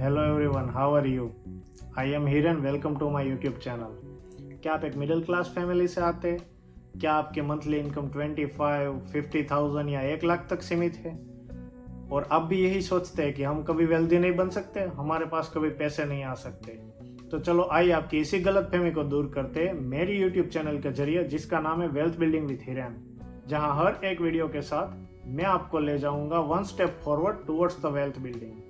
Hello everyone, how are you? I am Hiran, welcome to my YouTube channel. क्या आप एक middle class family से आते हैं? क्या आपके मंथली इनकम 25-50,000 या 1 लाख तक सीमित है? और आप भी यही सोचते हैं कि हम कभी वेल्दी नहीं बन सकते, हमारे पास कभी पैसे नहीं आ सकते? तो चलो आइए आपकी इसी गलतफहमी को दूर करते हैं मेरी यूट्यूब चैनल के जरिए, जिसका नाम है वेल्थ बिल्डिंग विथ हिरन, जहां हर एक वीडियो के साथ मैं आपको ले जाऊंगा one step forward towards the wealth building.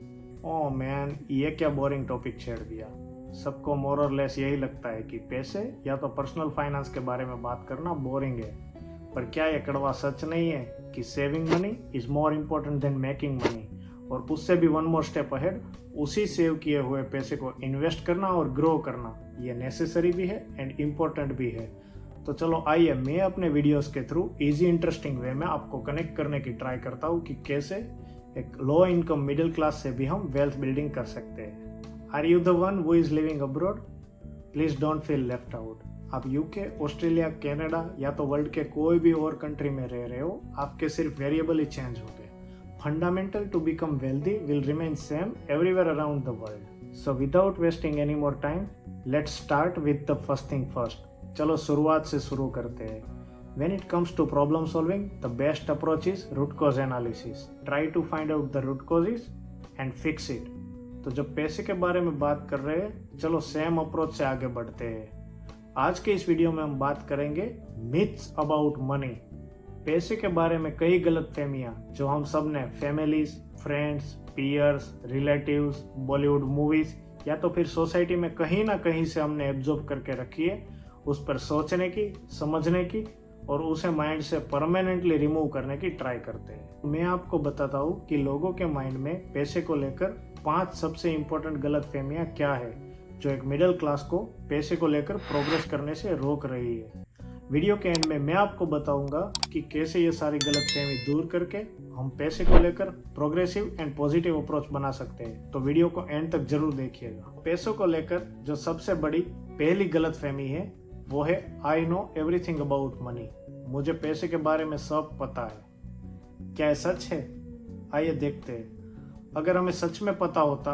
Oh man, ये क्या बोरिंग टॉपिक छेड़ दिया। सबको मोर और लेस यही लगता है कि पैसे या तो पर्सनल फाइनेंस के बारे में बात करना बोरिंग है, पर क्या ये कड़वा सच नहीं है कि saving money is more important then making money? और उससे भी वन मोर स्टेप अहेड, उसी सेव किए हुए पैसे को इन्वेस्ट करना और ग्रो करना, ये नेसेसरी भी है एंड इम्पोर्टेंट भी है। तो चलो आइए मैं अपने वीडियोस के थ्रू इजी इंटरेस्टिंग वे में आपको कनेक्ट करने की ट्राई करता हूँ कि कैसे एक लो इनकम मिडिल क्लास से भी हम वेल्थ बिल्डिंग कर सकते हैं। Are you the one who is living abroad? Please don't feel left out. आप यूके, ऑस्ट्रेलिया, कनाडा या तो वर्ल्ड के कोई भी और कंट्री में रह रहे हो, आपके सिर्फ वेरिएबल ही चेंज हो गए। Fundamental to become wealthy will remain same everywhere around the world. So without wasting any more time, let's start with the first thing first. चलो शुरुआत से शुरू करते हैं। When it comes to problem solving, the best approach is root cause analysis. Try to find out the root causes and fix it. तो जब पैसे के बारे में बात कर रहे हैं, चलो सेम अप्रोच से आगे बढ़ते हैं। आज के इस वीडियो में हम बात करेंगे मिथ्स अबाउट मनी। पैसे के बारे में कई गलतफहमियां जो हम सब ने families, friends, peers, relatives, Bollywood movies या तो फिर सोसाइटी में कहीं ना कहीं से हमने एब्जॉर्ब करके रखी है, उस पर सोचने की, समझने की और उसे माइंड से परमानेंटली रिमूव करने की ट्राई करते हैं। मैं आपको बताता हूँ कि लोगों के माइंड में पैसे को लेकर 5 सबसे इंपॉर्टेंट गलतफहमियां क्या है जो एक मिडिल क्लास को पैसे को लेकर प्रोग्रेस करने से रोक रही है। वीडियो के एंड में मैं आपको बताऊंगा कि कैसे ये सारी गलतफहमी दूर करके हम पैसे को लेकर प्रोग्रेसिव एंड पॉजिटिव अप्रोच बना सकते हैं। तो वीडियो को एंड तक जरूर देखिएगा। पैसों को लेकर जो सबसे बड़ी पहली गलतफहमी है वो है I know everything about money. मुझे पैसे के बारे में सब पता है। क्या ये सच है? आइए देखते हैं। अगर हमें सच में पता होता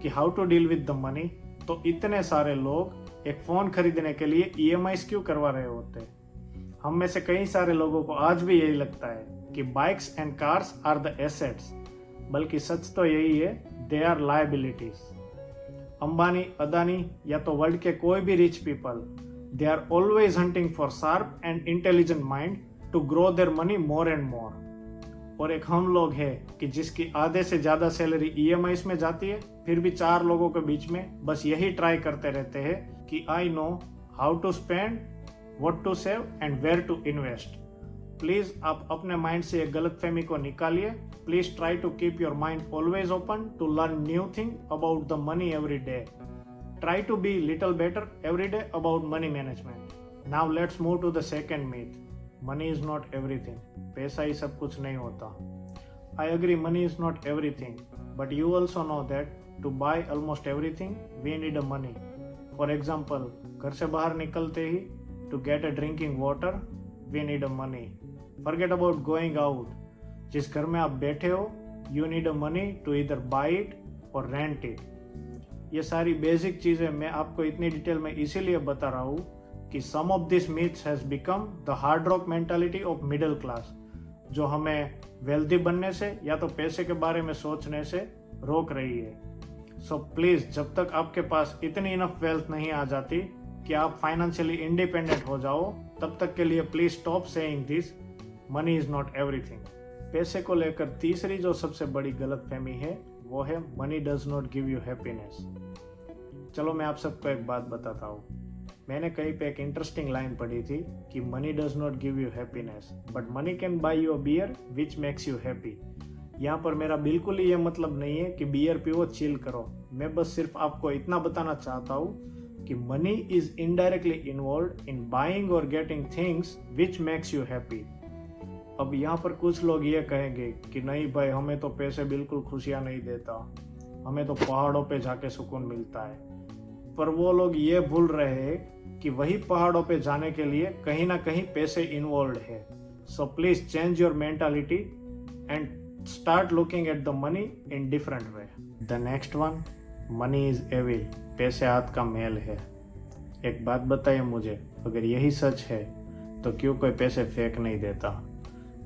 कि how to deal with the money, तो इतने सारे लोग एक फ़ोन खरीदने के लिए EMIs क्यों करवा रहे होते? हम में से कई सारे लोगों को आज भी यही लगता है कि bikes and cars are the assets, बल्कि सच तो यही है, they are liabilities. Ambani, Adani या तो वर्ल्ड के कोई भी rich people, they are always hunting for sharp and intelligent mind to grow their money more and more। और एक हम लोग हैं कि जिसकी आधे से ज़्यादा सैलरी EMIs में जाती है, फिर भी 4 लोगों के बीच में बस यही ट्राई करते रहते हैं कि I know how to spend, what to save and where to invest. Please आप अपने माइंड से ये गलतफहमी को निकालिए। Please try to keep your mind always open to learn new thing about the money every day. Try to be little better every day about money management. Now let's move to the second myth. Money is not everything. पैसा ही सब कुछ नहीं होता। I agree, money is not everything, but you also know that to buy almost everything we need a money. For example, घर से बाहर निकलते ही to get a drinking water we need a money. Forget about going out. जिस घर में आप बैठे हो you need a money to either buy it or rent it. ये सारी बेसिक चीज़ें मैं आपको इतनी डिटेल में इसीलिए बता रहा हूँ कि some of this myths has become the hard rock mentality of middle class, जो हमें वेल्दी बनने से या तो पैसे के बारे में सोचने से रोक रही है। सो प्लीज़, जब तक आपके पास इतनी इनफ वेल्थ नहीं आ जाती कि आप फाइनेंशियली इंडिपेंडेंट हो जाओ, तब तक के लिए please stop saying this, money is not everything. पैसे को लेकर तीसरी जो सबसे बड़ी गलतफहमी है वो है money does not give you happiness. चलो मैं आप सबको एक बात बताता हूँ। मैंने कहीं पे एक इंटरेस्टिंग लाइन पढ़ी थी कि money does not give you happiness but money can buy you a beer which makes you happy. यहाँ पर मेरा बिल्कुल ही ये मतलब नहीं है कि बियर पियो, चिल करो। मैं बस सिर्फ आपको इतना बताना चाहता हूँ कि money is indirectly involve in buying और getting things which makes you happy. अब यहाँ पर कुछ लोग ये कहेंगे कि नहीं भाई, हमें तो पैसे बिल्कुल खुशियाँ नहीं देता, हमें तो पहाड़ों पे जाके सुकून मिलता है। पर वो लोग ये भूल रहे हैं कि वही पहाड़ों पे जाने के लिए कहीं ना कहीं पैसे इन्वॉल्व है। So please change your mentality and start looking at the money in different way. The next one, money is evil, पैसे हाथ का मैल है। एक बात बताइए मुझे, अगर यही सच है तो क्यों कोई पैसे फेंक नहीं देता?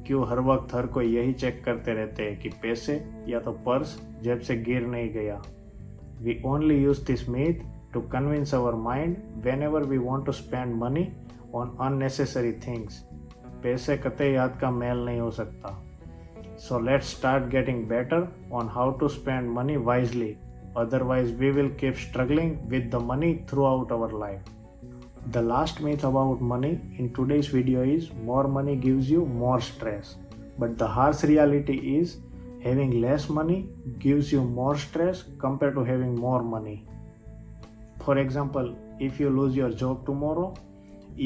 क्यों हर वक्त हर कोई यही चेक करते रहते हैं कि पैसे या तो पर्स जेब से गिर नहीं गया? We only use this myth to convince our mind whenever we want to spend money on unnecessary things. पैसे कतई हाथ का मैल नहीं हो सकता। So let's start getting better on how to spend money wisely. Otherwise, we will keep struggling with the money throughout our life. The last myth about money in today's video is more money gives you more stress. But the harsh reality is having less money gives you more stress compared to having more money. For example, if you lose your job tomorrow,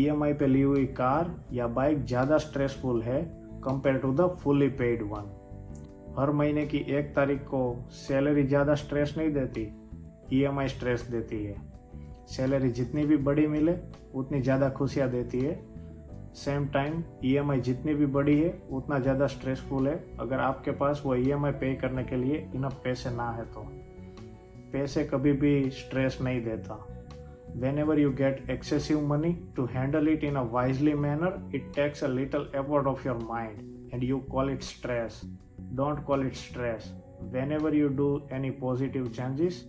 EMI पे ली हुई car या bike ज़्यादा stressful है compare to the fully paid one. हर महीने की 1 तारीख को सैलरी ज़्यादा स्ट्रेस नहीं देती, EMI स्ट्रेस देती है। सैलरी जितनी भी बड़ी मिले उतनी ज़्यादा खुशियाँ देती है। सेम टाइम EMI जितनी भी बड़ी है उतना ज़्यादा स्ट्रेसफुल है अगर आपके पास वो EMI पे करने के लिए इनफ पैसे ना है तो। पैसे कभी भी स्ट्रेस नहीं देता। Whenever you get excessive money, to handle it in a wisely manner, it takes a little effort of your mind and you call it stress. Don't call it stress. Whenever you do any positive changes,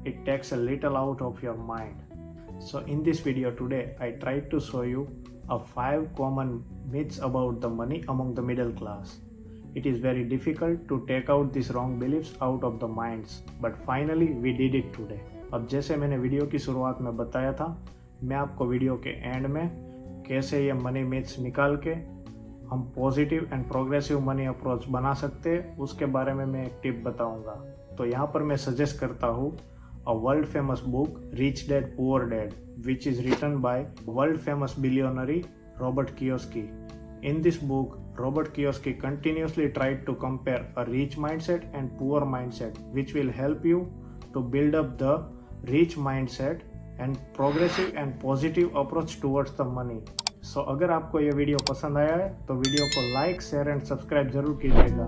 it takes a little out of your mind. So in this video today, I tried to show you 5 common myths about the money among the middle class. It is very difficult to take out these wrong beliefs out of the minds, but finally we did it today. अब जैसे मैंने video की शुरुआत में बताया था, मैं आपको वीडियो के एंड में कैसे ये मनी मिथ्स निकाल के हम positive and progressive money approach बना सकते हैं उसके बारे में मैं एक टिप बताऊंगा। तो यहाँ पर मैं सजेस्ट करता हूँ a world famous book rich dad poor dad which is written by world famous billionaire Robert Kiyosaki. In this book, Robert Kiyosaki continuously tried to compare a rich mindset and poor mindset, which will help you to build up the rich mindset and progressive and positive approach towards the money. So अगर आपको ये video पसंद आया है तो video को like, share and subscribe जरूर कीजिएगा।